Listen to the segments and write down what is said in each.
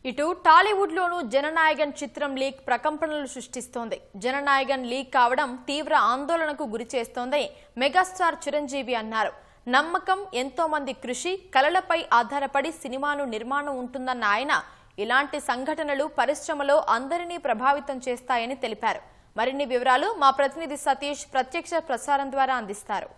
ఇటు టాలీవుడ్లోనూ జననాయగన్ చిత్రం లీక్ ప్రకంపనలు సృష్టిస్తోంది. జననాయగన్ లీక్ కావడం తీవ్ర ఆందోళనకు గురిచేస్తోంది మెగాస్టార్ చిరంజీవి అన్నారు. నమ్మకం, ఎంతో మంది కృషి, కలలపై ఆధారపడి సినిమాను నిర్మాణం ఉంటుందన్న ఆయన ఇలాంటి సంఘటనలు పరిశ్రమలో అందరినీ ప్రభావితం చేస్తాయని తెలిపారు. మరిన్ని వివరాలు మా ప్రతినిధి సతీష్ ప్రత్యక్ష ప్రసారం ద్వారా అందిస్తారు.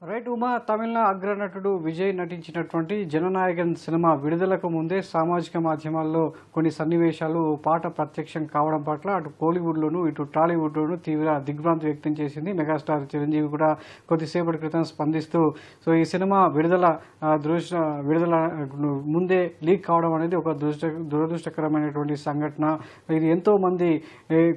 రైట్ ఉమా, తమిళ అగ్రనటుడు విజయ్ నటించినటువంటి జననాయగన్ సినిమా విడుదలకు ముందే సామాజిక మాధ్యమాల్లో కొన్ని సన్నివేశాలు పాట ప్రత్యక్షం కావడం పట్ల అటు కోలీవుడ్లోనూ ఇటు టాలీవుడ్లోనూ తీవ్ర దిగ్భ్రాంతి వ్యక్తం చేసింది. మెగాస్టార్ చిరంజీవి కూడా కొద్దిసేపటి క్రితం స్పందిస్తూ ఈ సినిమా విడుదల ముందే లీక్ కావడం అనేది ఒక దురదృష్టకరమైనటువంటి సంఘటన. ఇది ఎంతో మంది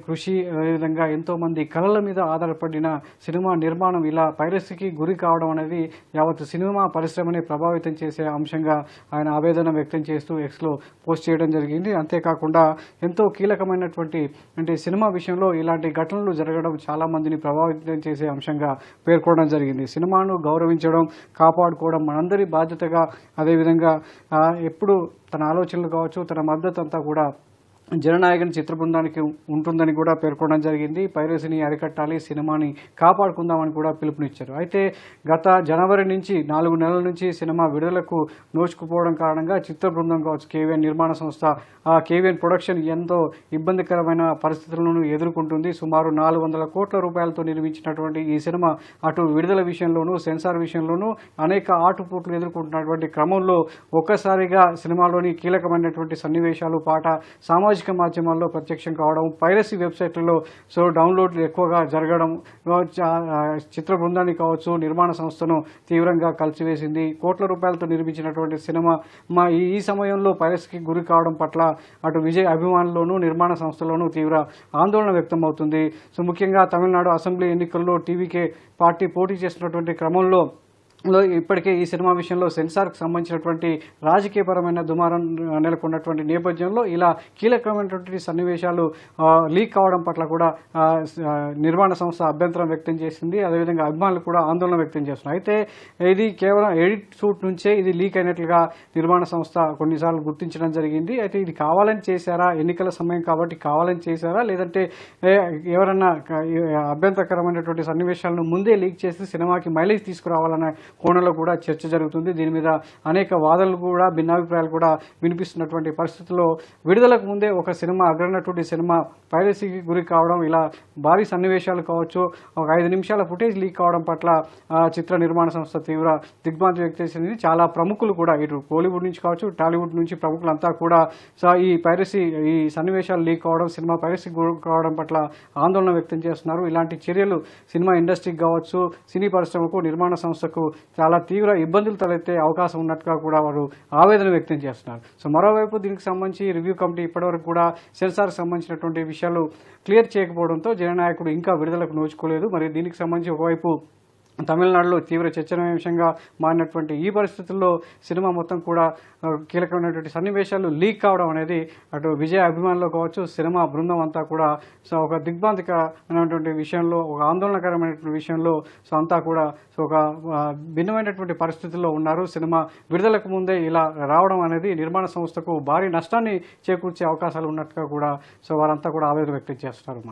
కృషి, అదేవిధంగా ఎంతో మంది కళల మీద ఆధారపడిన సినిమా నిర్మాణం ఇలా పైరసీకి గురి కావడం అనేది యావత్ సినిమా పరిశ్రమని ప్రభావితం చేసే అంశంగా ఆయన ఆవేదన వ్యక్తం చేస్తూ ఎక్స్లో పోస్ట్ చేయడం జరిగింది. అంతేకాకుండా ఎంతో కీలకమైనటువంటి సినిమా విషయంలో ఇలాంటి ఘటనలు జరగడం చాలా మందిని ప్రభావితం చేసే అంశంగా పేర్కొనడం జరిగింది. సినిమాను గౌరవించడం, కాపాడుకోవడం మనందరి బాధ్యతగా, అదేవిధంగా ఎప్పుడు తన ఆలోచనలు కావచ్చు, తన మద్దతు అంతా కూడా జననాయగన్ చిత్ర బృందానికి ఉంటుందని కూడా పేర్కొనడం జరిగింది. పైరసీని అరికట్టాలి, సినిమాని కాపాడుకుందామని కూడా పిలుపునిచ్చారు. అయితే గత జనవరి నుంచి 4 నెలల నుంచి సినిమా విడుదలకు నోచుకుపోవడం కారణంగా చిత్ర బృందం కావచ్చు, కేవీఎన్ నిర్మాణ సంస్థ, కేవీఎన్ ప్రొడక్షన్ ఎంతో ఇబ్బందికరమైన పరిస్థితులను ఎదుర్కొంటుంది. సుమారు 400 కోట్ల రూపాయలతో నిర్మించినటువంటి ఈ సినిమా అటు విడుదల విషయంలోనూ, సెన్సార్ విషయంలోనూ అనేక ఆటుపోట్లు ఎదుర్కొంటున్నటువంటి క్రమంలో ఒక్కసారిగా సినిమాలోని కీలకమైనటువంటి సన్నివేశాలు, పాట సామాజిక మాధ్యమాల్లో ప్రత్యక్షం కావడం, పైరసీ వెబ్సైట్లలో డౌన్లోడ్లు ఎక్కువగా జరగడం చిత్ర బృందాన్ని కావచ్చు, నిర్మాణ సంస్థను తీవ్రంగా కలిసివేసింది. కోట్ల రూపాయలతో నిర్మించినటువంటి సినిమా ఈ సమయంలో పైరసీకి గురి కావడం పట్ల అటు విజయ్ అభిమానుల్లోనూ, నిర్మాణ సంస్థలోనూ తీవ్ర ఆందోళన వ్యక్తం అవుతుంది. ముఖ్యంగా తమిళనాడు అసెంబ్లీ ఎన్నికల్లో టీవీకే పార్టీ పోటీ చేస్తున్నటువంటి క్రమంలో ఇప్పటికే ఈ సినిమా విషయంలో సెన్సార్కి సంబంధించినటువంటి రాజకీయపరమైన దుమారం నెలకొన్నటువంటి నేపథ్యంలో ఇలా కీలకమైనటువంటి సన్నివేశాలు లీక్ కావడం పట్ల కూడా నిర్మాణ సంస్థ అభ్యంతరం వ్యక్తం చేసింది. అదేవిధంగా అభిమానులు కూడా ఆందోళన వ్యక్తం చేస్తున్నారు. అయితే ఇది కేవలం ఎడిట్ షూట్ నుంచే ఇది లీక్ అయినట్లుగా నిర్మాణ సంస్థ కొన్నిసార్లు గుర్తించడం జరిగింది. అయితే ఇది కావాలని చేశారా, ఎన్నికల సమయం కాబట్టి కావాలని చేశారా, లేదంటే ఎవరన్నా అభ్యంతరకరమైనటువంటి సన్నివేశాలను ముందే లీక్ చేసి సినిమాకి మైలేజ్ తీసుకురావాలనే కోణంలో కూడా చర్చ జరుగుతుంది. దీని మీద అనేక వాదనలు కూడా, భిన్నాభిప్రాయాలు కూడా వినిపిస్తున్నటువంటి పరిస్థితుల్లో విడుదలకు ముందే ఒక సినిమా అగ్రనటుడి సినిమా పైరసీకి గురి కావడం, ఇలా భారీ సన్నివేశాలు కావచ్చు, ఒక 5 నిమిషాల ఫుటేజ్ లీక్ కావడం పట్ల చిత్ర నిర్మాణ సంస్థ తీవ్ర దిగ్భ్రాంతి వ్యక్తం చేసింది. చాలా ప్రముఖులు కూడా ఇటు కోలీవుడ్ నుంచి కావచ్చు, టాలీవుడ్ నుంచి ప్రముఖులంతా కూడా ఈ సన్నివేశాలు లీక్ కావడం, సినిమా పైరసీకి గురి కావడం పట్ల ఆందోళన వ్యక్తం చేస్తున్నారు. ఇలాంటి చర్యలు సినిమా ఇండస్ట్రీకి కావచ్చు, సినీ పరిశ్రమకు, నిర్మాణ సంస్థకు చాలా తీవ్ర ఇబ్బందులు తలెత్తే అవకాశం ఉన్నట్టుగా కూడా వారు ఆవేదన వ్యక్తం చేస్తున్నారు. మరోవైపు దీనికి సంబంధించి రివ్యూ కమిటీ ఇప్పటివరకు కూడా సెన్సార్కి సంబంధించినటువంటి విషయాలు క్లియర్ చేయకపోవడంతో జననాయకుడు ఇంకా విడుదలకు నోచుకోలేదు. మరి దీనికి సంబంధించి ఒకవైపు తమిళనాడులో తీవ్ర చర్చనీయాంశంగా మారినటువంటి ఈ పరిస్థితుల్లో సినిమా మొత్తం కూడా కీలకమైనటువంటి సన్నివేశాలు లీక్ కావడం అనేది అటు విజయ్ అభిమానులు కావచ్చు, సినిమా బృందం అంతా కూడా ఒక దిగ్భ్రాంతికరమైనటువంటి విషయంలో, ఒక ఆందోళనకరమైనటువంటి విషయంలో అంతా కూడా ఒక భిన్నమైనటువంటి పరిస్థితుల్లో ఉన్నారు. సినిమా విడుదలకు ముందే ఇలా రావడం అనేది నిర్మాణ సంస్థకు భారీ నష్టాన్ని చేకూర్చే అవకాశాలు ఉన్నట్టుగా కూడా వారంతా కూడా ఆవేదన వ్యక్తం చేస్తున్నారు.